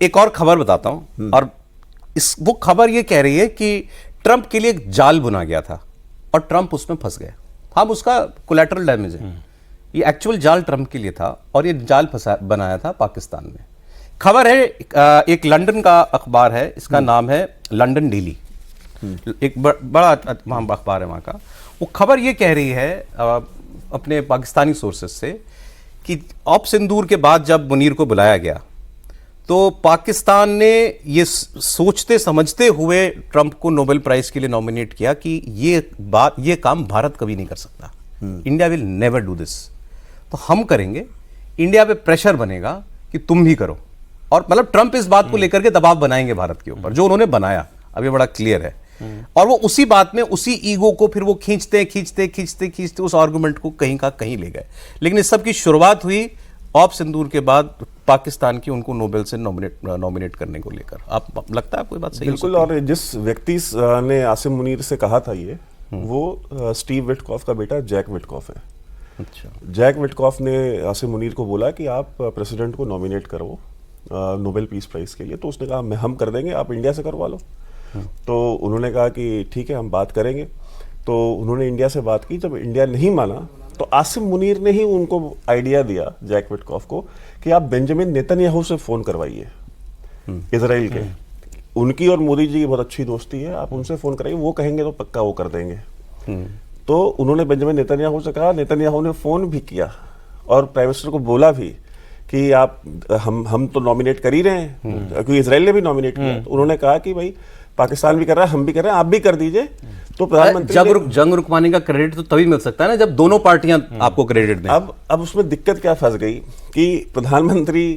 एक और खबर बताता हूं, और वो खबर ये कह रही है कि ट्रंप के लिए एक जाल बुना गया था और ट्रंप उसमें फंस गए। हम उसका कोलैटरल डैमेज है। ये एक्चुअल जाल ट्रंप के लिए था और ये जाल बनाया था पाकिस्तान में। खबर है, एक लंदन का अखबार है, इसका नाम है लंदन डेली, एक बड़ा अखबार है वहां का। वो खबर ये कह रही है अपने पाकिस्तानी सोर्सेस से कि ऑप सिंदूर के बाद जब मुनीर को बुलाया गया तो पाकिस्तान ने ये सोचते समझते हुए ट्रंप को नोबेल प्राइज के लिए नॉमिनेट किया कि ये काम भारत कभी नहीं कर सकता। India will never do this, तो हम करेंगे। इंडिया पे प्रेशर बनेगा कि तुम भी करो, और मतलब ट्रंप इस बात को लेकर के दबाव बनाएंगे भारत के ऊपर, जो उन्होंने बनाया अब ये बड़ा क्लियर है। और वो उसी बात में, उसी ईगो को फिर वो खींचते उस आर्गुमेंट को कहीं का कहीं ले गए। लेकिन इस सब की शुरुआत हुई ऑप सिंदूर के बाद पाकिस्तान की उनको नोबेल से नॉमिनेट करने को लेकर। आप लगता है आपको ये बात सही? बिल्कुल। और जिस व्यक्ति ने आसिम मुनीर से कहा था ये, वो स्टीव विटकॉफ का बेटा जैक विटकॉफ है। अच्छा। जैक विटकॉफ ने आसिम मुनीर को बोला कि आप प्रेसिडेंट को नॉमिनेट करो नोबेल पीस प्राइज के लिए, तो उसने कहा हम कर देंगे, आप इंडिया से करवा लो। तो उन्होंने कहा कि ठीक है, हम बात करेंगे। तो उन्होंने इंडिया से बात की। जब इंडिया नहीं माना तो आसिम मुनीर ने ही उनको आइडिया दिया, जैक विटकॉफ को, कि आप बेंजामिन नेतन्याहू से फोन करवाइए, इजराइल के। उनकी और मोदी जी की बहुत अच्छी दोस्ती है, आप उनसे फोन कराइए, वो कहेंगे तो पक्का वो कर देंगे। तो उन्होंने बेंजामिन नेतन्याहू से कहा, नेतन्याहू ने फोन भी किया और प्राइम मिनिस्टर को बोला भी कि आप हम तो नॉमिनेट कर ही रहे हैं, क्योंकि इजराइल ने भी नॉमिनेट किया। तो उन्होंने कहा कि भाई पाकिस्तान भी कर रहा है, हम भी कर रहे हैं, आप भी कर दीजिए। तो प्रधानमंत्री जंग रुकवाने का क्रेडिट तो तभी मिल सकता है ना जब दोनों पार्टियां आपको क्रेडिट दें। अब उसमें दिक्कत क्या फंस गई कि प्रधानमंत्री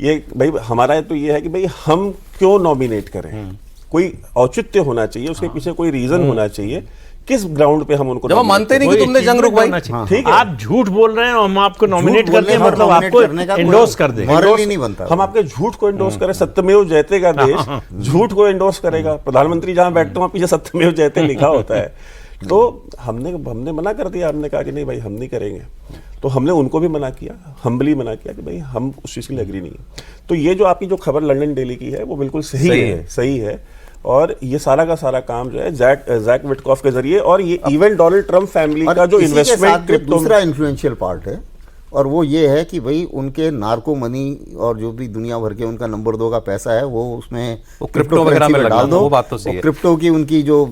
ये भाई हमारा तो ये है कि भाई हम क्यों नॉमिनेट करें, कोई औचित्य होना चाहिए, उसके पीछे कोई रीजन होना चाहिए, किस ग्राउंड पे हम उनको। जब हम मानते नहीं कि तुमने जंग रुकवाई, ठीक है, आप झूठ बोल रहे हैं और हम आपको नॉमिनेट करते हैं, मतलब आपको एंडोर्स कर दें। नहीं बनता, हम आपके झूठ को एंडोर्स करें। सत्यमेव जयते का देश झूठ को एंडोर्स करेगा। प्रधानमंत्री जहां बैठते हैं वहां पीछे सत्यमेव जयते लिखा होता है। तो हमने मना कर दिया, हमने कहा कि नहीं भाई हम नहीं करेंगे। तो हमने उनको भी मना किया, हम्बली मना किया कि भाई हम उस चीज के लिए एग्री नहीं है। तो ये जो आपकी जो खबर लंदन डेली की है वो बिल्कुल सही है। और ये सारा का सारा काम जो है जैक विटकॉफ के जरिए, और ये इवन डोनाल्ड ट्रंप फैमिली का जो इन्वेस्टमेंट क्रिप्टो, दूसरा इन्फ्लुएंशियल पार्ट है, और वो ये है कि भाई उनके नार्को मनी और जो भी दुनिया भर के उनका नंबर 2 का पैसा है वो उसमें क्रिप्टो वगैरह में डाल दो। वो बात तो सही है। क्रिप्टो की उनकी जो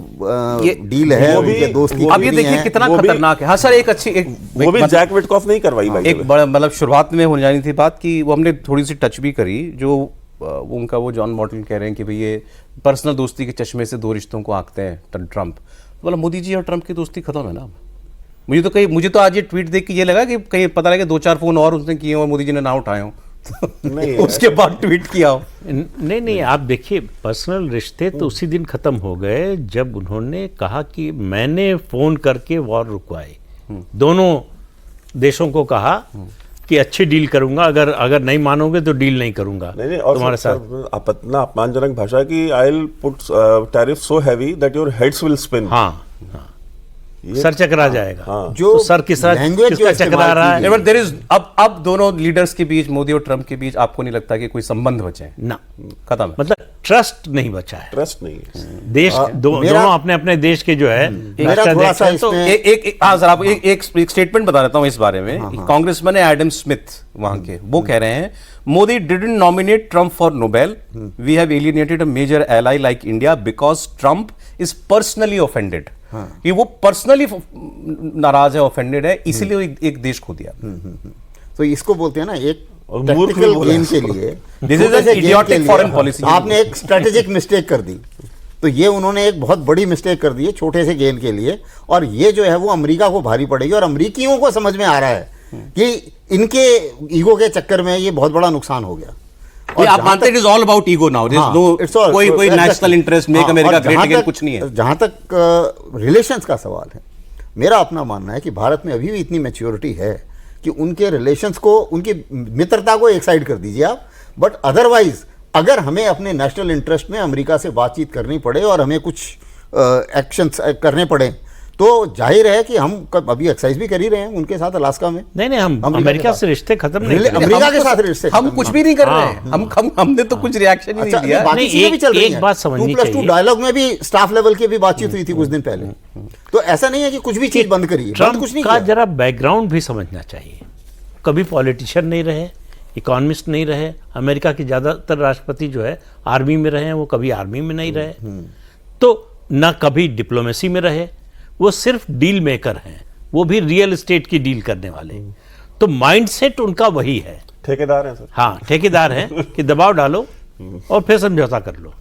डील है उनके दोस्त की, अब ये देखिए कितना खतरनाक है। हाँ सर, एक अच्छी वो भी जैक विटकॉफ नहीं करवाई भाई। एक बड़ा मतलब शुरुआत में होने जानी थी बात की, वो हमने थोड़ी सी टच भी करी, जो उनका वो जॉन बॉटल कह रहे हैं कि भाई ये पर्सनल दोस्ती के चश्मे से दो रिश्तों को आंकते हैं ट्रंप। मतलब मोदी जी और ट्रंप की दोस्ती खत्म है ना। मुझे तो आज ये ट्वीट देख के ये लगा कि कहीं पता लगे 2-4 फोन और उसने किए और मोदी जी ने ना उठाए हो नहीं उसके बाद ट्वीट किया हो। नहीं, आप देखिए, पर्सनल रिश्ते तो उसी दिन खत्म हो गए जब उन्होंने कहा कि मैंने फोन करके वॉर रुकवाए। दोनों देशों को कहा कि अच्छी डील करूंगा, अगर नहीं मानोगे तो डील नहीं करूंगा तुम्हारे साथ। अपना अपमानजनक भाषा की, I will put tariff so heavy that your heads wheel spin. हाँ, सर चकरा जाएगा। हाँ। जो तो सर किसका चकरा रहा है। देयर इज अब दोनों लीडर्स के बीच, मोदी और ट्रंप के बीच, आपको नहीं लगता कि कोई संबंध बचे हैं? ना, खत्म है। मतलब ट्रस्ट नहीं बचा है। ट्रस्ट नहीं है। देश दोनों अपने अपने देश के जो है तो एक स्टेटमेंट बता देता हूं इस बारे में। कांग्रेसमैन है एडम स्मिथ वहां के, वो कह रहे हैं Modi didn't nominate Trump for Nobel, we have alienated a major ally like India because Trump is personally offended. कि वो पर्सनली नाराज है, ऑफेंडेड है, इसीलिए एक देश खो दिया। तो इसको बोलते हैं ना, एक टैक्टिकल गेम के लिए this is an idiotic foreign policy. आपने एक स्ट्रेटेजिक मिस्टेक कर दी, तो ये उन्होंने एक बहुत बड़ी मिस्टेक कर दी है छोटे से गेन के लिए, और ये जो है वो अमेरिका को भारी पड़ेगी। और अमेरिकियों को समझ में आ रहा है कि इनके ईगो के चक्कर में ये बहुत बड़ा नुकसान हो गया। और आप मानते हैं it is all about ego now, कोई national interest, make America great again कुछ नहीं है। जहां तक रिलेशंस का सवाल है, मेरा अपना मानना है कि भारत में अभी भी इतनी मैच्योरिटी है कि उनके रिलेशंस को, उनकी मित्रता को एक साइड कर दीजिए आप, बट अदरवाइज अगर हमें अपने नेशनल इंटरेस्ट में अमेरिका से बातचीत करनी पड़े और हमें कुछ एक्शंस करने पड़े, तो जाहिर है कि हम अभी एक्सरसाइज भी कर ही रहे हैं उनके साथ अलास्का में। नहीं हम अमेरिका अमेरिका के से रिश्ते खत्म नहीं कर रहे। अमेरिका के साथ रिश्ते हम कुछ भी नहीं कर रहे हाँ। हैं, हमने तो कुछ रिएक्शन ही अच्छा, नहीं दिया। बाकी नहीं, चीजें भी चल रही एक हैं। बात समझनी 2+2 चाहिए। डायलॉग में भी स्टाफ लेवल की भी बातचीत हुई थी कुछ दिन पहले। तो ऐसा नहीं है कि कुछ भी चीज बंद करी है, बंद ट्रम्प कुछ नहीं का किया। जरा बैकग्राउंड भी समझना चाहिए। कभी पॉलिटिशियन नहीं रहे, इकोनॉमिस्ट नहीं रहे। अमेरिका के ज़्यादातर राष्ट्रपति जो है आर्मी में रहे हैं, वो कभी आर्मी में नहीं रहे। तो ना कभी डिप्लोमेसी में रहे, वो सिर्फ डील मेकर हैं, वो भी रियल एस्टेट की डील करने वाले। तो माइंडसेट उनका वही है। ठेकेदार हैं सर। हाँ, ठेकेदार हैं कि दबाव डालो और फिर समझौता कर लो।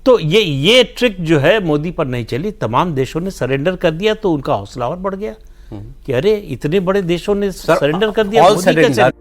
तो ये ट्रिक जो है मोदी पर नहीं चली। तमाम देशों ने सरेंडर कर दिया तो उनका हौसला और बढ़ गया कि अरे इतने बड़े देशों ने सरेंडर कर दिया, all मोदी said and कैसे done,